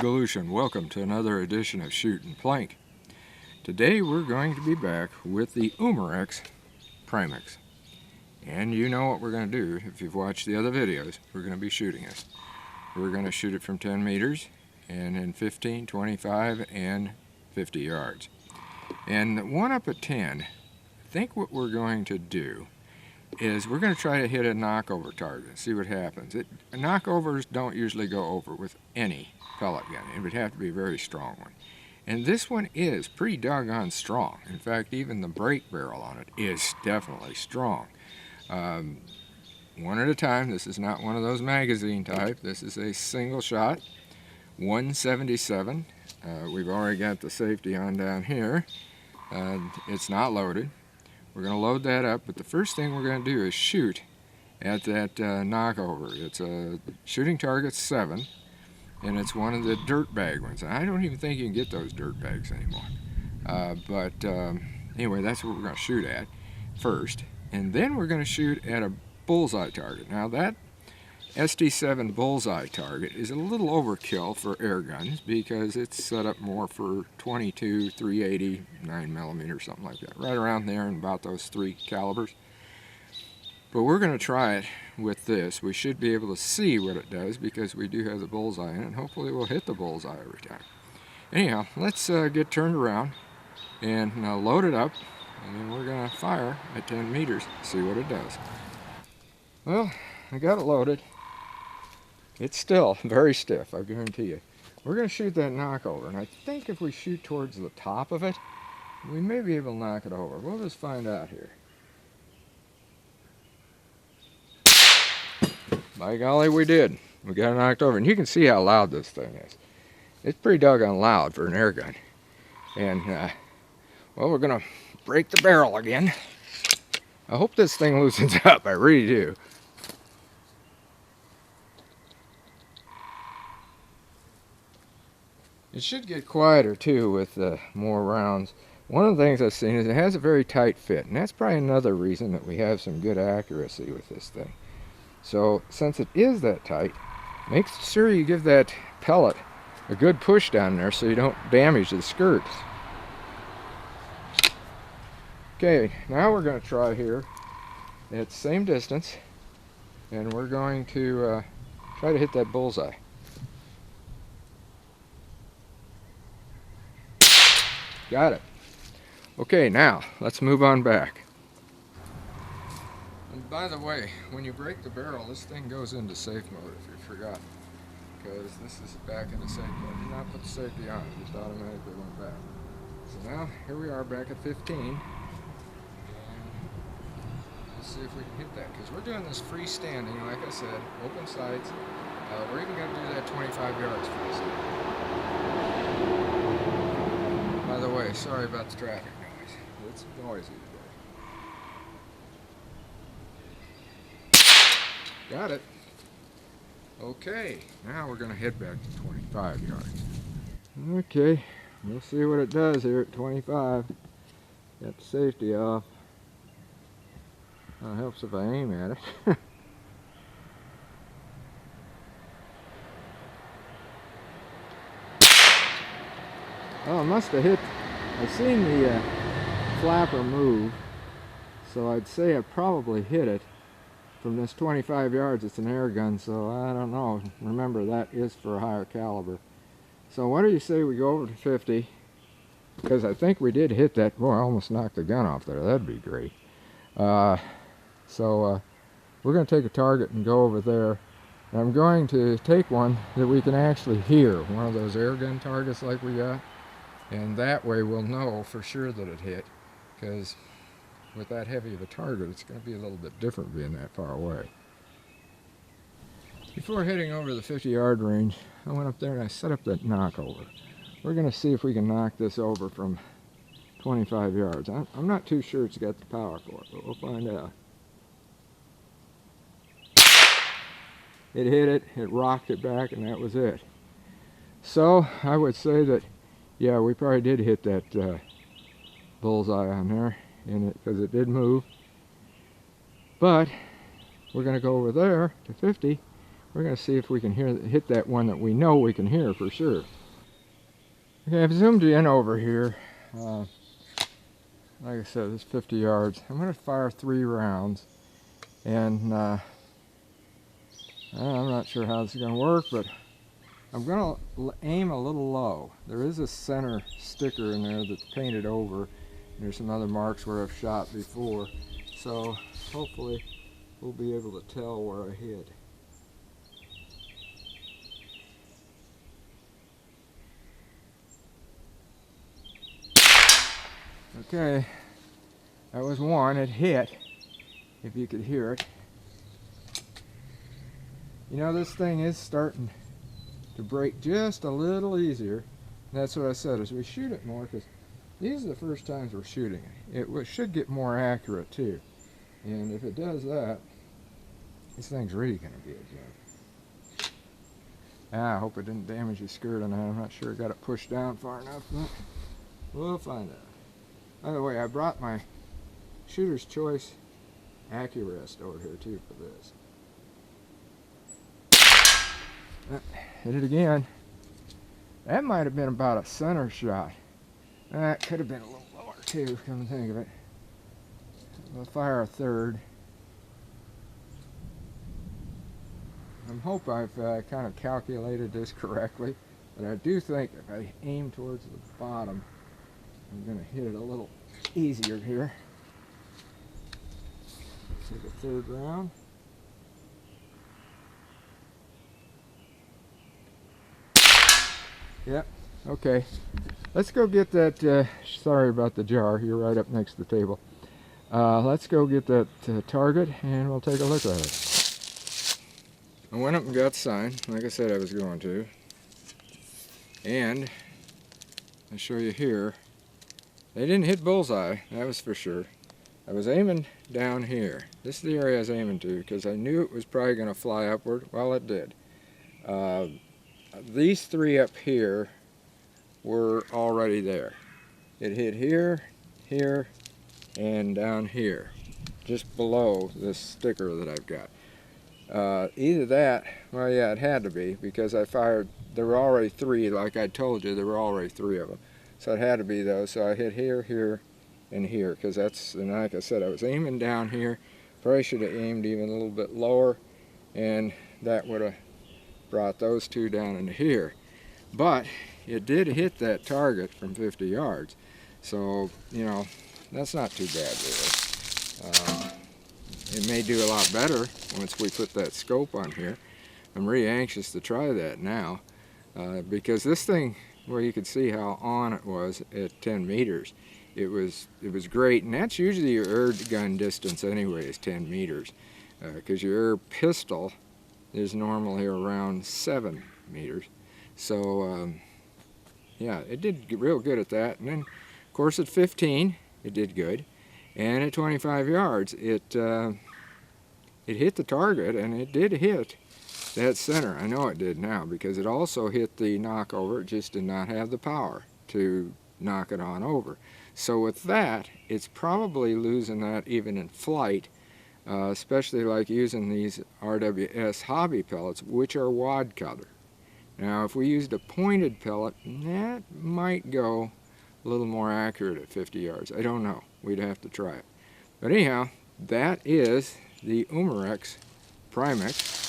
Evolution. Welcome to another edition of Shootin' Plink. Today we're going to be back with the Umarex Prymex. And you know what we're going to do if you've watched the other videos. We're going to be shooting it. We're going to shoot it from 10 meters and in 15, 25, and 50 yards. And one up at 10, I think what we're going to do is we're going to try to hit a knockover target and see what happens. Knockovers don't usually go over with any pellet gun. It would have to be a very strong one. And this one is pretty doggone strong. In fact, even the brake barrel on it is definitely strong. One at a time. This is not one of those magazine type. This is a single shot, 177. We've already got the safety on down here. It's not loaded. We're going to load that up, but the first thing we're going to do is shoot at that knockover. It's a shooting target 7, and it's one of the dirt bag ones. And I don't even think you can get those dirt bags anymore. Anyway, that's what we're going to shoot at first. And then we're going to shoot at a bullseye target. Now that SD7 bullseye target is a little overkill for air guns because it's set up more for 22, 380, 9mm, something like that. Right around there in about those 3 calibers. But we're going to try it with this. We should be able to see what it does because we do have the bullseye in it, and hopefully we'll hit the bullseye every time. Anyhow, let's get turned around and load it up, and then we're going to fire at 10 meters, see what it does. Well, I got it loaded. It's still very stiff, I guarantee you. We're going to shoot that knockover, and I think if we shoot towards the top of it, we may be able to knock it over. We'll just find out here. By golly, we did. We got it knocked over, and you can see how loud this thing is. It's pretty doggone loud for an air gun. And, well, we're going to break the barrel again. I hope this thing loosens up, I really do. It should get quieter too with more rounds. One of the things I've seen is it has a very tight fit, and that's probably another reason that we have some good accuracy with this thing. So since it is that tight, make sure you give that pellet a good push down there so you don't damage the skirts. Okay, now we're going to try here at the same distance, and we're going to try to hit that bullseye. Got it. Okay, now let's move on back. And by the way, when you break the barrel, this thing goes into safe mode if you forgot. Because this is back into safe mode. Do not put the safety on, it just automatically went back. So now, here we are back at 15. And let's see if we can hit that. Because we're doing this freestanding, like I said, open sights. We're even going to do that 25 yards freestanding. By the way, sorry about the traffic noise. It's noisy today. Got it. Okay, now we're going to head back to 25 yards. Okay, we'll see what it does here at 25. Got the safety off. It helps if I aim at it. Oh, I must have hit. I've seen the flapper move, so I'd say I probably hit it from this 25 yards. It's an air gun, so I don't know. Remember, that is for a higher caliber. So what do you say we go over to 50? Because I think we did hit that. Boy, I almost knocked the gun off there. That'd be great. We're going to take a target and go over there. And I'm going to take one that we can actually hear, one of those air gun targets like we got. And that way we'll know for sure that it hit, because with that heavy of a target it's going to be a little bit different being that far away. Before heading over the 50-yard range, I went up there and I set up that knockover. We're going to see if we can knock this over from 25 yards. I'm not too sure it's got the power for it, but we'll find out. It hit it, it rocked it back, and that was it. So I would say that, yeah, we probably did hit that bullseye on there, because it did move. But we're going to go over there to 50 We're going to see if we can hit that one that we know we can hear for sure. Okay, I've zoomed in over here. Like I said, it's 50 yards. I'm going to fire 3 rounds. And I'm not sure how this is going to work, but I'm going to aim a little low. There is a center sticker in there that's painted over. There's some other marks where I've shot before. So hopefully we'll be able to tell where I hit. Okay, that was one. It hit, if you could hear it. You know, this thing is starting to break just a little easier. And that's what I said, as we shoot it more, because these are the first times we're shooting it. It should get more accurate too. And if it does that, this thing's really going to be a joke. I hope it didn't damage the skirt on that. I'm not sure I got it pushed down far enough, but we'll find out. By the way, I brought my Shooter's Choice AccuRest over here too for this. Hit it again. That might have been about a center shot. That could have been a little lower too, come to think of it. We'll fire a third. I hope I've kind of calculated this correctly, but I do think if I aim towards the bottom, I'm going to hit it a little easier here. Take a third round. Yep, okay. Let's go get that, sorry about the jar, you're right up next to the table. Let's go get that target and we'll take a look at it. I went up and got the sign, like I said I was going to. And I'll show you here. They didn't hit bullseye, that was for sure. I was aiming down here. This is the area I was aiming to because I knew it was probably going to fly upward. Well, it did. These 3 up here were already there. It hit here, here, and down here, just below this sticker that I've got. Either that, well yeah, it had to be because I fired, there were already 3, like I told you, there were already 3 of them. So it had to be those, so I hit here, here, and here, because that's, and like I said, I was aiming down here. Probably should have aimed even a little bit lower, and that would have brought those 2 down into here. But it did hit that target from 50 yards, so, you know, that's not too bad, really. It may do a lot better once we put that scope on here. I'm really anxious to try that now, because this thing, well, you could see how on it was at 10 meters. It was great, and that's usually your air gun distance anyway, is 10 meters, because your air pistol is normally around 7 meters. So yeah, it did real good at that. And then of course at 15 it did good, and at 25 yards it hit the target, and it did hit that center. I know it did now because it also hit the knockover. It just did not have the power to knock it on over. So with that, it's probably losing that even in flight, especially like using these RWS Hobby pellets, which are wad color. Now if we used a pointed pellet, that might go a little more accurate at 50 yards. I don't know. We'd have to try it. But anyhow, that is the Umarex Prymex.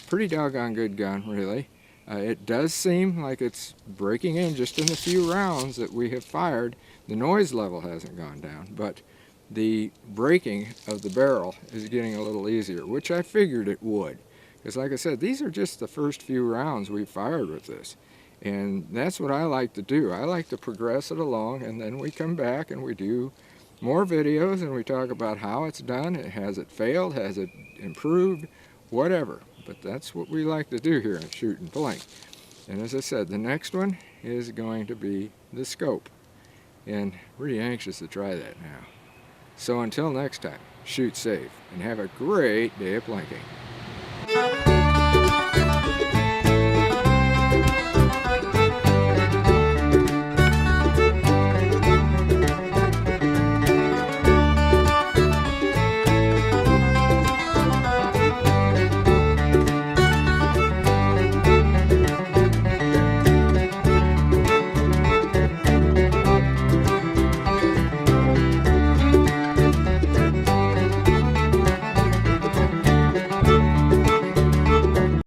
Pretty doggone good gun, really. It does seem like it's breaking in just in the few rounds that we have fired. The noise level hasn't gone down, but the breaking of the barrel is getting a little easier, which I figured it would. Because like I said, these are just the first few rounds we fired with this. And that's what I like to do. I like to progress it along, and then we come back and we do more videos and we talk about how it's done. Has it failed? Has it improved? Whatever. But that's what we like to do here in Shoot and Plink. And as I said, the next one is going to be the scope. And really anxious to try that now. So until next time, shoot safe and have a great day of plinking.